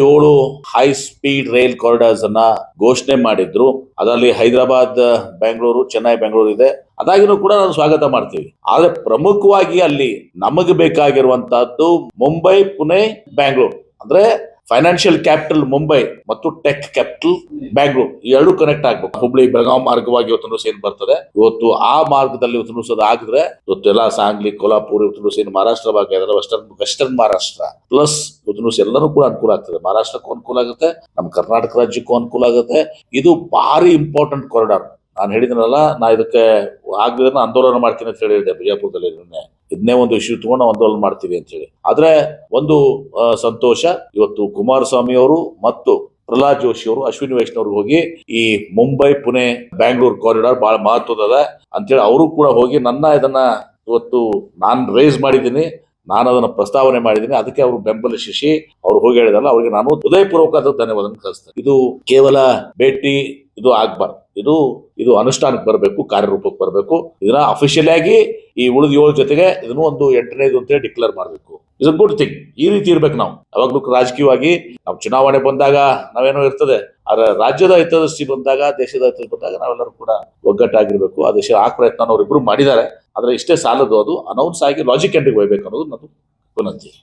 7 high speed rail corridors ಅನ್ನ ಘೋಷಣೆ ಮಾಡಿದ್ರು. ಅದರಲ್ಲಿ ಹೈದರಾಬಾದ್ ಬೆಂಗಳೂರು, ಚೆನ್ನೈ ಬೆಂಗಳೂರು ಇದೆ. ಅದಾಗಿನೂ ಕೂಡ ನಾವು ಸ್ವಾಗತ ಮಾಡ್ತೀವಿ. ಆದ್ರೆ ಪ್ರಮುಖವಾಗಿ ಅಲ್ಲಿ ನಮಗೆ ಬೇಕಾಗಿರುವಂತಹದ್ದು ಮುಂಬೈ, ಪುಣೆ, ಬ್ಯಾಂಗ್ಳೂರ್. ಅಂದ್ರೆ ಫೈನಾನ್ಷಿಯಲ್ ಕ್ಯಾಪಿಟಲ್ ಮುಂಬೈ ಮತ್ತು ಟೆಕ್ ಕ್ಯಾಪಿಟಲ್ ಬ್ಯಾಂಗ್ಳೂರ್, ಈ ಎರಡು ಕನೆಕ್ಟ್ ಆಗ್ಬೇಕು. ಹುಬ್ಳಿ ಬೆಳಗಾವಿ ಮಾರ್ಗವಾಗಿ ಇವತ್ತು ಏನ್ ಬರ್ತದೆ, ಇವತ್ತು ಆ ಮಾರ್ಗದಲ್ಲಿ ಇವತ್ತು ಆಗಿದ್ರೆ ಇವತ್ತು ಎಲ್ಲ ಸಾಂಗ್ಲಿ, ಕೊಲ್ಹಾಪುರ್, ಇವತ್ತು ಏನು ಮಹಾರಾಷ್ಟ್ರ ಭಾಗ ಇದೆಲ್ಲ ವೆಸ್ಟರ್ನ್ ಮಹಾರಾಷ್ಟ್ರ ಪ್ಲಸ್ ಇವತ್ತು ಎಲ್ಲರೂ ಕೂಡ ಅನುಕೂಲ ಆಗ್ತದೆ. ಮಹಾರಾಷ್ಟ್ರಕ್ಕೂ ಅನುಕೂಲ ಆಗುತ್ತೆ, ನಮ್ಮ ಕರ್ನಾಟಕ ರಾಜ್ಯಕ್ಕೂ ಅನುಕೂಲ ಆಗುತ್ತೆ. ಇದು ಭಾರಿ ಇಂಪಾರ್ಟೆಂಟ್ ಕಾರಿಡಾರ್. ನಾನು ಹೇಳಿದ್ನಲ್ಲ, ನಾ ಇದಕ್ಕೆ ಆಗದಿದ್ರೆ ಆಂದೋಲನ ಮಾಡ್ತೀನಿ ಅಂತ ಹೇಳಿದೆ ಬಿಜಾಪುರದಲ್ಲಿ. ಇದನ್ನೇ ಒಂದು ಇಶ್ಯೂ ತಗೊಂಡು ನಾವು ಆಂದೋಲನ ಮಾಡ್ತೀವಿ ಅಂತ ಹೇಳಿ. ಆದ್ರೆ ಒಂದು ಸಂತೋಷ, ಇವತ್ತು ಕುಮಾರಸ್ವಾಮಿ ಅವರು ಮತ್ತು ಪ್ರಹ್ಲಾದ್ ಜೋಶಿ ಅವರು ಅಶ್ವಿನಿ ವೈಷ್ಣವ್ ಹೋಗಿ ಈ ಮುಂಬೈ, ಪುಣೆ, ಬ್ಯಾಂಗ್ಳೂರ್ ಕಾರಿಡಾರ್ ಬಹಳ ಮಹತ್ವದ ಅಂತೇಳಿ ಅವರು ಕೂಡ ಹೋಗಿ ಇದನ್ನ ಇವತ್ತು ನಾನು ರೇಸ್ ಮಾಡಿದ್ದೀನಿ, ನಾನು ಅದನ್ನ ಪ್ರಸ್ತಾವನೆ ಮಾಡಿದ್ದೀನಿ. ಅದಕ್ಕೆ ಅವರು ಬೆಂಬಲಿಸಿ ಅವ್ರು ಹೋಗಿ ಹೇಳಿದಲ್ಲ, ಅವ್ರಿಗೆ ನಾನು ಹೃದಯಪೂರ್ವಕವಾದ ಧನ್ಯವಾದ ಕಳಿಸ್ತೇನೆ. ಇದು ಕೇವಲ ಭೇಟಿ ಇದು ಆಗ್ಬಾರ್ದು, ಇದು ಅನುಷ್ಠಾನಕ್ಕೆ ಬರಬೇಕು, ಕಾರ್ಯರೂಪಕ್ಕೆ ಬರಬೇಕು. ಇದನ್ನ ಅಫಿಷಿಯಲ್ ಆಗಿ ಈ ಉಳಿದ 7 ಜೊತೆಗೆ ಇದನ್ನು ಒಂದು 8ನೇದು ಅಂತ ಡಿಕ್ಲೇರ್ ಮಾಡಬೇಕು. Is a good thing. ಈ ರೀತಿ ಇರ್ಬೇಕು. ನಾವು ಯಾವಾಗ್ಲೂ ರಾಜಕೀಯವಾಗಿ ನಾವು ಚುನಾವಣೆ ಬಂದಾಗ ನಾವೇನೋ ಇರ್ತದೆ, ಆದ್ರೆ ರಾಜ್ಯದ ಹಿತದೃಷ್ಟಿ ಬಂದಾಗ, ದೇಶದ ಹಿತ ಬಂದಾಗ ನಾವೆಲ್ಲರೂ ಕೂಡ ಒಗ್ಗಟ್ಟಾಗಿರ್ಬೇಕು. ಆ ದೇಶ ಆ ಪ್ರಯತ್ನ ಅವರಿಬ್ರು ಮಾಡಿದ್ದಾರೆ. ಆದ್ರೆ ಇಷ್ಟೇ ಸಾಲದು, ಅದು ಅನೌನ್ಸ್ ಆಗಿ ಲಾಜಿಕ್ ಎಂಡಿಗೆ ಹೋಗ್ಬೇಕು ಅನ್ನೋದು ನನ್ನ ವಿನಂತಿ.